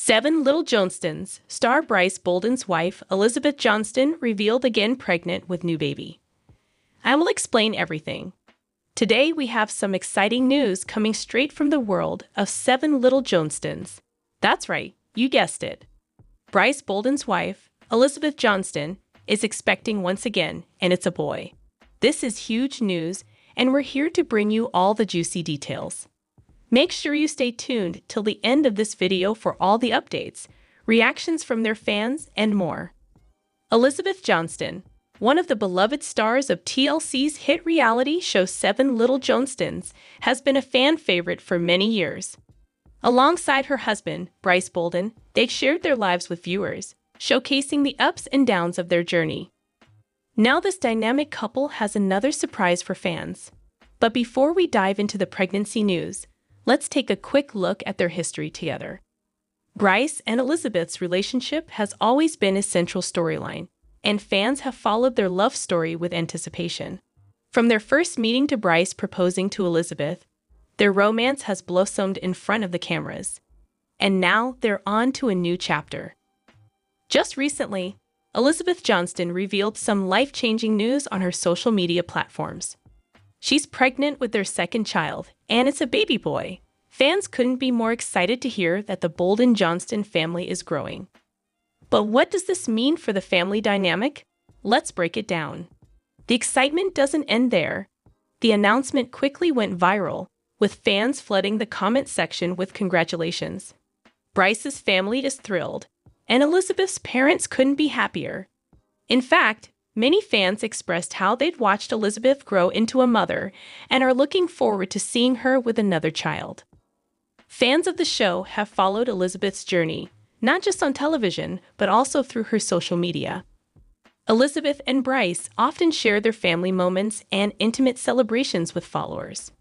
Seven Little Johnstons, star Bryce Bolden's wife, Elizabeth Johnston, revealed again pregnant with new baby. I will explain everything. Today we have some exciting news coming straight from the world of Seven Little Johnstons. That's right, you guessed it. Bryce Bolden's wife, Elizabeth Johnston, is expecting once again, and it's a boy. This is huge news, and we're here to bring you all the juicy details. Make sure you stay tuned till the end of this video for all the updates, reactions from their fans, and more. Elizabeth Johnston, one of the beloved stars of TlC's hit reality show Seven Little Johnstons, has been a fan favorite for many years. Alongside her husband, Bryce Bolden, they shared their lives with viewers, showcasing the ups and downs of their journey. Now this dynamic couple has another surprise for fans. But before we dive into the pregnancy news, let's take a quick look at their history together. Bryce and Elizabeth's relationship has always been a central storyline, and fans have followed their love story with anticipation. From their first meeting to Bryce proposing to Elizabeth, their romance has blossomed in front of the cameras. And now they're on to a new chapter. Just recently, Elizabeth Johnston revealed some life-changing news on her social media platforms. She's pregnant with their second child, and it's a baby boy. Fans couldn't be more excited to hear that the Bolden Johnston family is growing. But what does this mean for the family dynamic? Let's break it down. The excitement doesn't end there. The announcement quickly went viral, with fans flooding the comment section with congratulations. Bryce's family is thrilled, and Elizabeth's parents couldn't be happier. In fact, many fans expressed how they'd watched Elizabeth grow into a mother and are looking forward to seeing her with another child. Fans of the show have followed Elizabeth's journey, not just on television, but also through her social media. Elizabeth and Bryce often share their family moments and intimate celebrations with followers.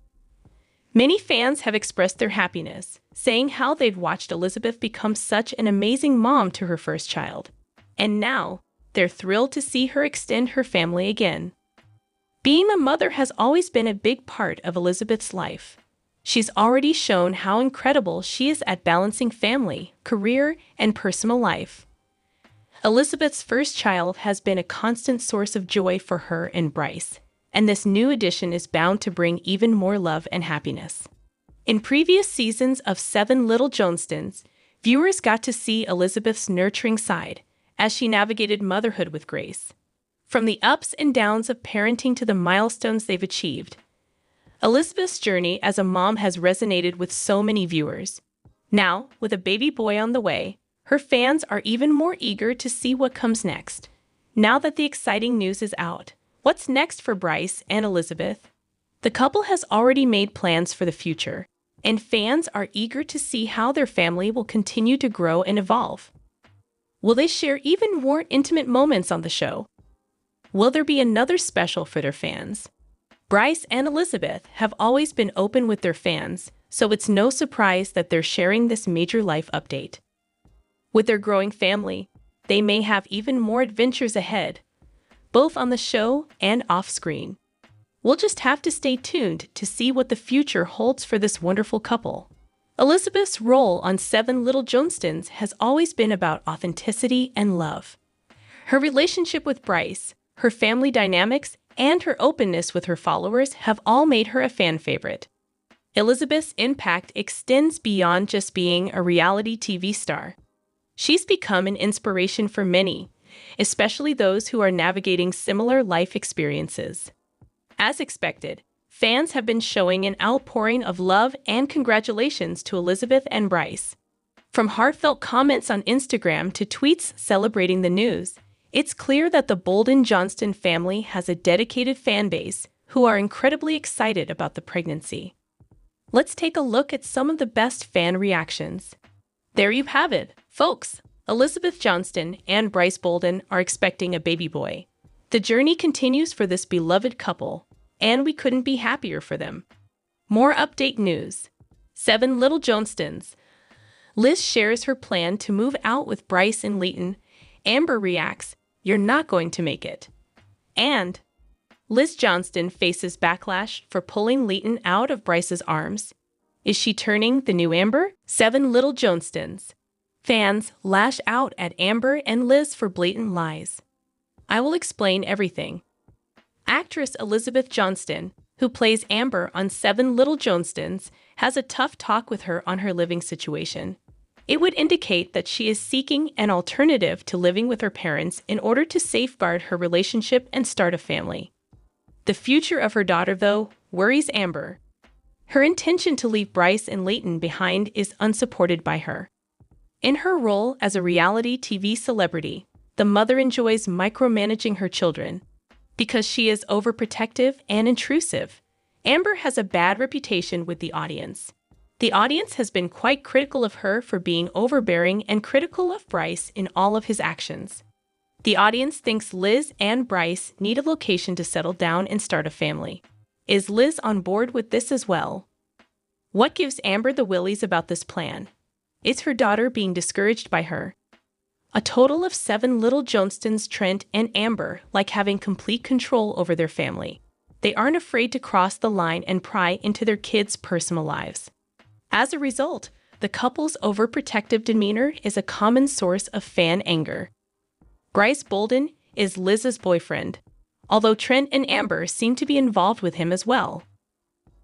Many fans have expressed their happiness, saying how they've watched Elizabeth become such an amazing mom to her first child. And now, they're thrilled to see her extend her family again. Being a mother has always been a big part of Elizabeth's life. She's already shown how incredible she is at balancing family, career, and personal life. Elizabeth's first child has been a constant source of joy for her and Bryce, and this new addition is bound to bring even more love and happiness. In previous seasons of Seven Little Johnstons, viewers got to see Elizabeth's nurturing side, as she navigated motherhood with grace. From the ups and downs of parenting to the milestones they've achieved, Elizabeth's journey as a mom has resonated with so many viewers. Now, with a baby boy on the way, her fans are even more eager to see what comes next. Now that the exciting news is out, what's next for Bryce and Elizabeth? The couple has already made plans for the future, and fans are eager to see how their family will continue to grow and evolve. Will they share even more intimate moments on the show? Will there be another special for their fans? Bryce and Elizabeth have always been open with their fans, so it's no surprise that they're sharing this major life update. With their growing family, they may have even more adventures ahead, both on the show and off-screen. We'll just have to stay tuned to see what the future holds for this wonderful couple. Elizabeth's role on Seven Little Johnstons has always been about authenticity and love. Her relationship with Bryce, her family dynamics, and her openness with her followers have all made her a fan favorite. Elizabeth's impact extends beyond just being a reality TV star. She's become an inspiration for many, especially those who are navigating similar life experiences. As expected, fans have been showing an outpouring of love and congratulations to Elizabeth and Bryce. From heartfelt comments on Instagram to tweets celebrating the news, it's clear that the Bolden Johnston family has a dedicated fan base who are incredibly excited about the pregnancy. Let's take a look at some of the best fan reactions. There you have it, folks. Elizabeth Johnston and Bryce Bolden are expecting a baby boy. The journey continues for this beloved couple, and we couldn't be happier for them. More update news. Seven Little Johnstons. Liz shares her plan to move out with Bryce and Leighton. Amber reacts, "You're not going to make it." And Liz Johnston faces backlash for pulling Leighton out of Bryce's arms. Is she turning the new Amber? Seven Little Johnstons. Fans lash out at Amber and Liz for blatant lies. I will explain everything. Actress Elizabeth Johnston, who plays Amber on 7 Little Johnstons, has a tough talk with her on her living situation. It would indicate that she is seeking an alternative to living with her parents in order to safeguard her relationship and start a family. The future of her daughter, though, worries Amber. Her intention to leave Bryce and Leighton behind is unsupported by her. In her role as a reality TV celebrity, the mother enjoys micromanaging her children. Because she is overprotective and intrusive, Amber has a bad reputation with the audience. The audience has been quite critical of her for being overbearing and critical of Bryce in all of his actions. The audience thinks Liz and Bryce need a location to settle down and start a family. Is Liz on board with this as well? What gives Amber the willies about this plan? Is her daughter being discouraged by her? A total of 7 Little Johnstons, Trent and Amber, like having complete control over their family. They aren't afraid to cross the line and pry into their kids' personal lives. As a result, the couple's overprotective demeanor is a common source of fan anger. Bryce Bolden is Liz's boyfriend, although Trent and Amber seem to be involved with him as well.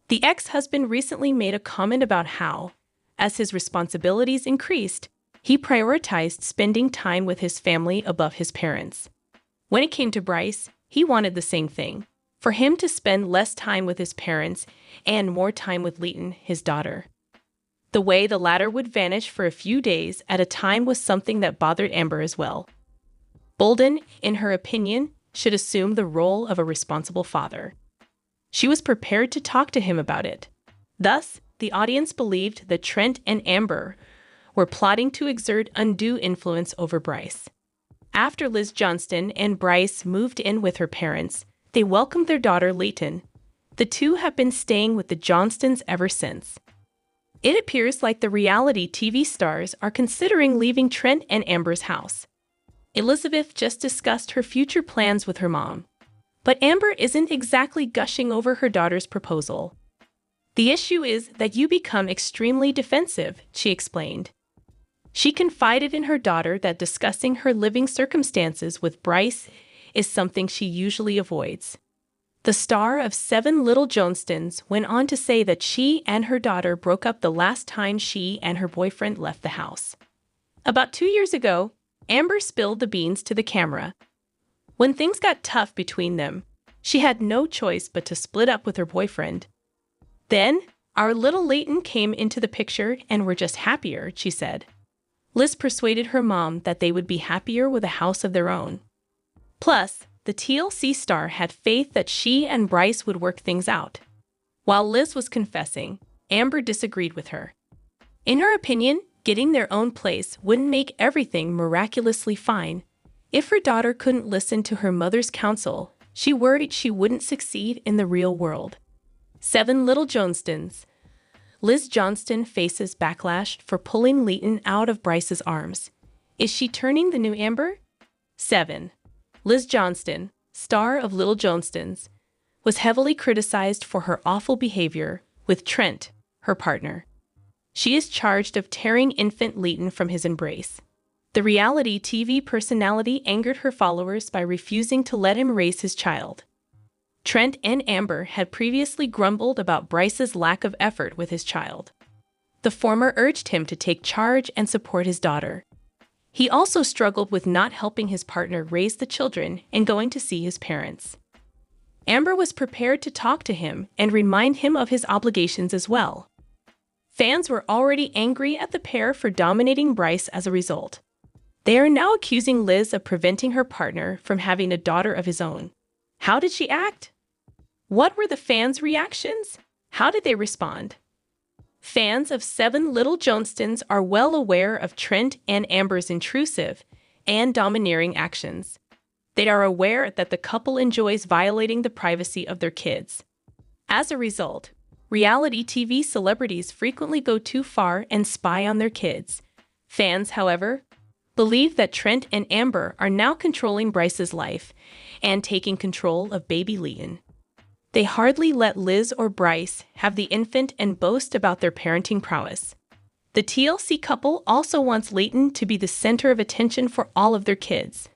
The ex-husband recently made a comment about how, as his responsibilities increased, he prioritized spending time with his family above his parents. When it came to Bryce, he wanted the same thing, for him to spend less time with his parents and more time with Leighton, his daughter. The way the latter would vanish for a few days at a time was something that bothered Amber as well. Bolden, in her opinion, should assume the role of a responsible father. She was prepared to talk to him about it. Thus, the audience believed that Trent and Amber were plotting to exert undue influence over Bryce. After Liz Johnston and Bryce moved in with her parents, they welcomed their daughter Leighton. The two have been staying with the Johnstons ever since. It appears like the reality TV stars are considering leaving Trent and Amber's house. Elizabeth just discussed her future plans with her mom. But Amber isn't exactly gushing over her daughter's proposal. The issue is that you become extremely defensive, she explained. She confided in her daughter that discussing her living circumstances with Bryce is something she usually avoids. The star of 7 Little Johnstons went on to say that she and her daughter broke up the last time she and her boyfriend left the house. About 2 years ago, Amber spilled the beans to the camera. When things got tough between them, she had no choice but to split up with her boyfriend. Then, our little Leighton came into the picture and we're just happier, she said. Liz persuaded her mom that they would be happier with a house of their own. Plus, the TlC star had faith that she and Bryce would work things out. While Liz was confessing, Amber disagreed with her. In her opinion, getting their own place wouldn't make everything miraculously fine. If her daughter couldn't listen to her mother's counsel, she worried she wouldn't succeed in the real world. 7 Little Johnstons. Liz Johnston faces backlash for pulling Leighton out of Bryce's arms. Is she turning the new Amber? 7. Liz Johnston, star of Little Johnstons, was heavily criticized for her awful behavior with Trent, her partner. She is charged of tearing infant Leighton from his embrace. The reality TV personality angered her followers by refusing to let him raise his child. Trent and Amber had previously grumbled about Bryce's lack of effort with his child. The former urged him to take charge and support his daughter. He also struggled with not helping his partner raise the children and going to see his parents. Amber was prepared to talk to him and remind him of his obligations as well. Fans were already angry at the pair for dominating Bryce as a result. They are now accusing Liz of preventing her partner from having a daughter of his own. How did she act? What were the fans' reactions? How did they respond? Fans of 7 Little Johnstons are well aware of Trent and Amber's intrusive and domineering actions. They are aware that the couple enjoys violating the privacy of their kids. As a result, reality TV celebrities frequently go too far and spy on their kids. Fans, however, believe that Trent and Amber are now controlling Bryce's life and taking control of baby Leighton. They hardly let Liz or Bryce have the infant and boast about their parenting prowess. The TlC couple also wants Leighton to be the center of attention for all of their kids.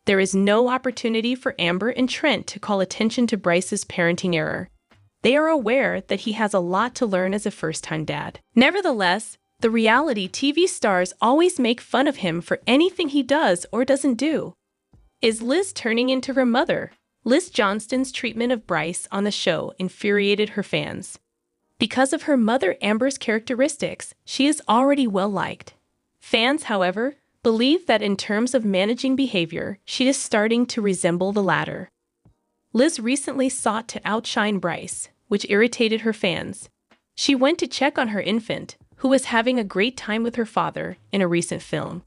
There is no opportunity for Amber and Trent to call attention to Bryce's parenting error. They are aware that he has a lot to learn as a first-time dad. Nevertheless, the reality TV stars always make fun of him for anything he does or doesn't do. Is Liz turning into her mother? Liz Johnston's treatment of Bryce on the show infuriated her fans. Because of her mother Amber's characteristics, she is already well-liked. Fans, however, believe that in terms of managing behavior, she is starting to resemble the latter. Liz recently sought to outshine Bryce, which irritated her fans. She went to check on her infant, who was having a great time with her father in a recent film.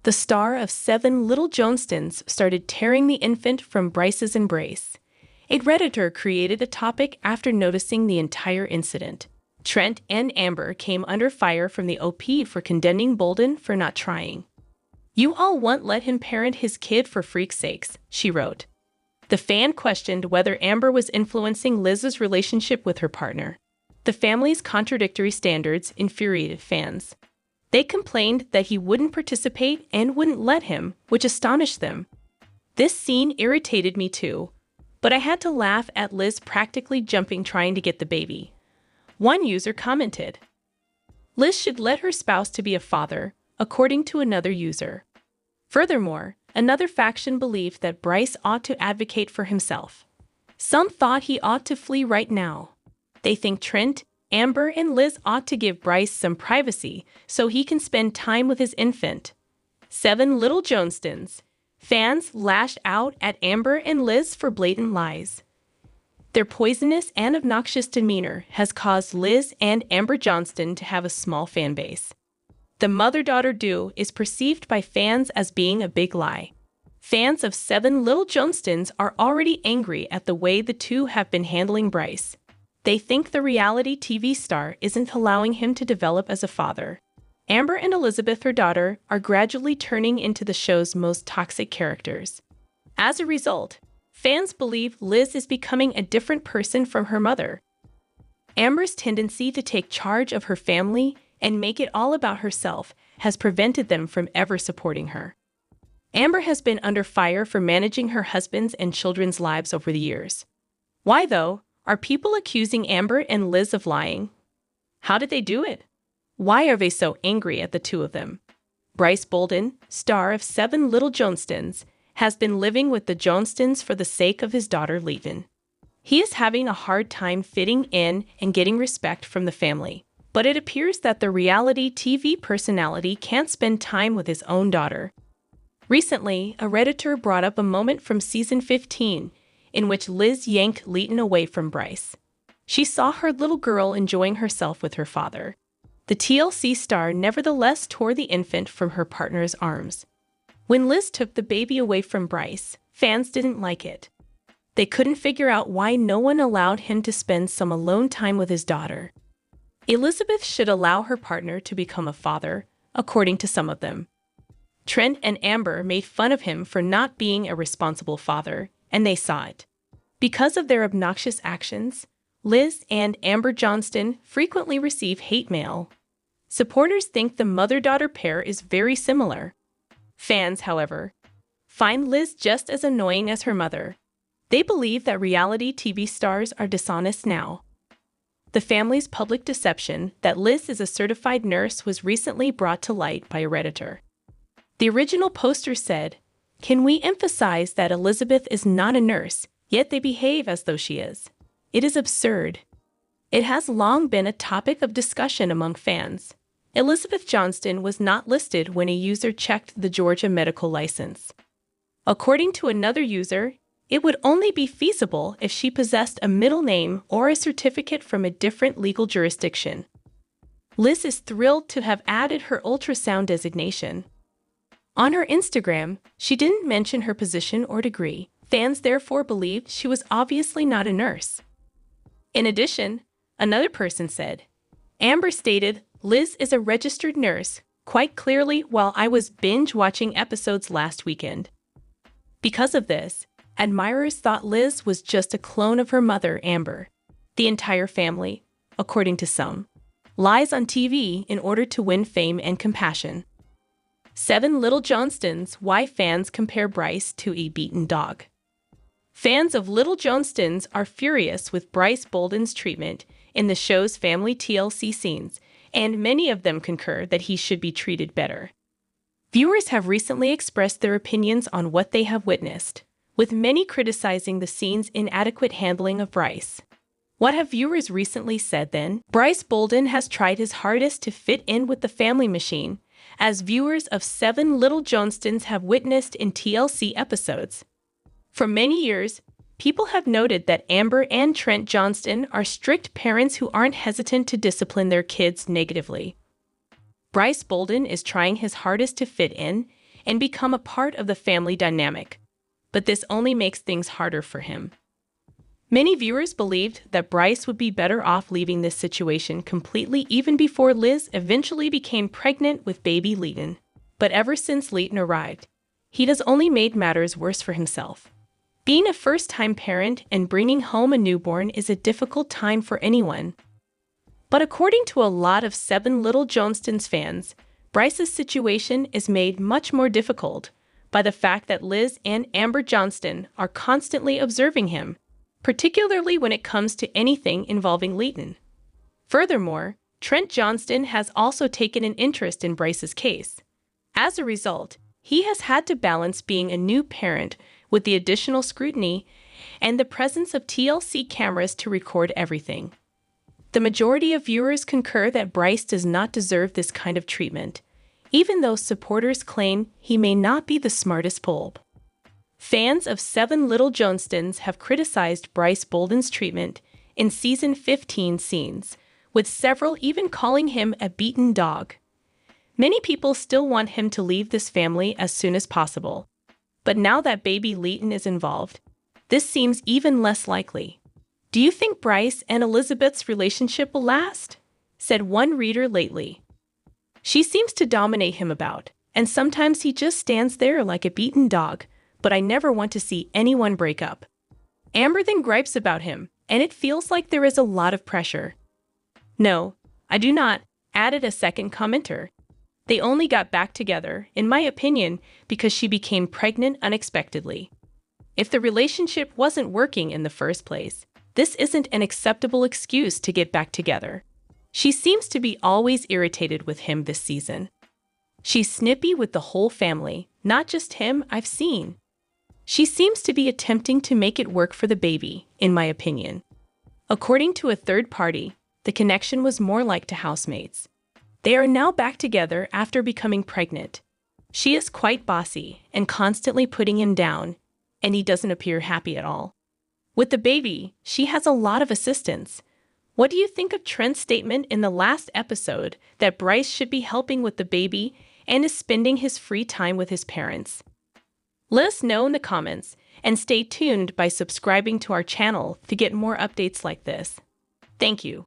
The star of 7 Little Johnstons started tearing the infant from Bryce's embrace. A Redditor created a topic after noticing the entire incident. Trent and Amber came under fire from the OP for condemning Bolden for not trying. "You all won't let him parent his kid for freak's sakes," she wrote. The fan questioned whether Amber was influencing Liz's relationship with her partner. The family's contradictory standards infuriated fans. They complained that he wouldn't participate and wouldn't let him, which astonished them. "This scene irritated me too, but I had to laugh at Liz practically jumping trying to get the baby." One user commented. Liz should let her spouse to be a father, according to another user. Furthermore, another faction believed that Bryce ought to advocate for himself. Some thought he ought to flee right now. They think Trent, Amber, and Liz ought to give Bryce some privacy so he can spend time with his infant. 7 Little Johnstons. Fans lashed out at Amber and Liz for blatant lies. Their poisonous and obnoxious demeanor has caused Liz and Amber Johnston to have a small fan base. The mother-daughter duo is perceived by fans as being a big lie. Fans of 7 Little Johnstons are already angry at the way the two have been handling Bryce. They think the reality TV star isn't allowing him to develop as a father. Amber and Elizabeth, her daughter, are gradually turning into the show's most toxic characters. As a result, fans believe Liz is becoming a different person from her mother. Amber's tendency to take charge of her family and make it all about herself has prevented them from ever supporting her. Amber has been under fire for managing her husband's and children's lives over the years. Why, though, are people accusing Amber and Liz of lying? How did they do it? Why are they so angry at the two of them? Bryce Bolden, star of 7 Little Johnstons, has been living with the Johnstons for the sake of his daughter Leighton. He is having a hard time fitting in and getting respect from the family, but it appears that the reality TV personality can't spend time with his own daughter. Recently, a Redditor brought up a moment from season 15 in which Liz yanked Leighton away from Bryce. She saw her little girl enjoying herself with her father. The TlC star nevertheless tore the infant from her partner's arms. When Liz took the baby away from Bryce, fans didn't like it. They couldn't figure out why no one allowed him to spend some alone time with his daughter. Elizabeth should allow her partner to become a father, according to some of them. Trent and Amber made fun of him for not being a responsible father, and they saw it. Because of their obnoxious actions, Liz and Amber Johnston frequently receive hate mail. Supporters think the mother-daughter pair is very similar. Fans, however, find Liz just as annoying as her mother. They believe that reality TV stars are dishonest now. The family's public deception that Liz is a certified nurse was recently brought to light by a Redditor. The original poster said, "Can we emphasize that Elizabeth is not a nurse, yet they behave as though she is? It is absurd." It has long been a topic of discussion among fans. Elizabeth Johnston was not listed when a user checked the Georgia medical license. According to another user, it would only be feasible if she possessed a middle name or a certificate from a different legal jurisdiction. Liz is thrilled to have added her ultrasound designation. On her Instagram, she didn't mention her position or degree. Fans therefore believed she was obviously not a nurse. In addition, another person said, "Amber stated, Liz is a registered nurse, quite clearly while I was binge-watching episodes last weekend." Because of this, admirers thought Liz was just a clone of her mother, Amber. The entire family, according to some, lies on TV in order to win fame and compassion. 7 Little Johnstons, why fans compare Bryce to a beaten dog. Fans of Little Johnstons are furious with Bryce Bolden's treatment in the show's family TlC scenes, and many of them concur that he should be treated better. Viewers have recently expressed their opinions on what they have witnessed, with many criticizing the scene's inadequate handling of Bryce. What have viewers recently said then? Bryce Bolden has tried his hardest to fit in with the family machine, as viewers of 7 Little Johnstons have witnessed in TlC episodes. For many years, people have noted that Amber and Trent Johnston are strict parents who aren't hesitant to discipline their kids negatively. Bryce Bolden is trying his hardest to fit in and become a part of the family dynamic, but this only makes things harder for him. Many viewers believed that Bryce would be better off leaving this situation completely even before Liz eventually became pregnant with baby Leighton. But ever since Leighton arrived, he has only made matters worse for himself. Being a first-time parent and bringing home a newborn is a difficult time for anyone. But according to a lot of 7 Little Johnstons fans, Bryce's situation is made much more difficult by the fact that Liz and Amber Johnston are constantly observing him, particularly when it comes to anything involving Leighton. Furthermore, Trent Johnston has also taken an interest in Bryce's case. As a result, he has had to balance being a new parent with the additional scrutiny and the presence of TlC cameras to record everything. The majority of viewers concur that Bryce does not deserve this kind of treatment, even though supporters claim he may not be the smartest bulb. Fans of 7 Little Johnstons have criticized Bryce Bolden's treatment in Season 15 scenes, with several even calling him a beaten dog. Many people still want him to leave this family as soon as possible. But now that baby Leighton is involved, this seems even less likely. Do you think Bryce and Elizabeth's relationship will last? Said one reader lately. She seems to dominate him about, and sometimes he just stands there like a beaten dog, but I never want to see anyone break up. Amber then gripes about him, and it feels like there is a lot of pressure. No, I do not, added a second commenter. They only got back together, in my opinion, because she became pregnant unexpectedly. If the relationship wasn't working in the first place, this isn't an acceptable excuse to get back together. She seems to be always irritated with him this season. She's snippy with the whole family, not just him, I've seen. She seems to be attempting to make it work for the baby, in my opinion. According to a third party, the connection was more like to housemates. They are now back together after becoming pregnant. She is quite bossy and constantly putting him down, and he doesn't appear happy at all. With the baby, she has a lot of assistance. What do you think of Trent's statement in the last episode that Bryce should be helping with the baby and is spending his free time with his parents? Let us know in the comments, and stay tuned by subscribing to our channel to get more updates like this. Thank you.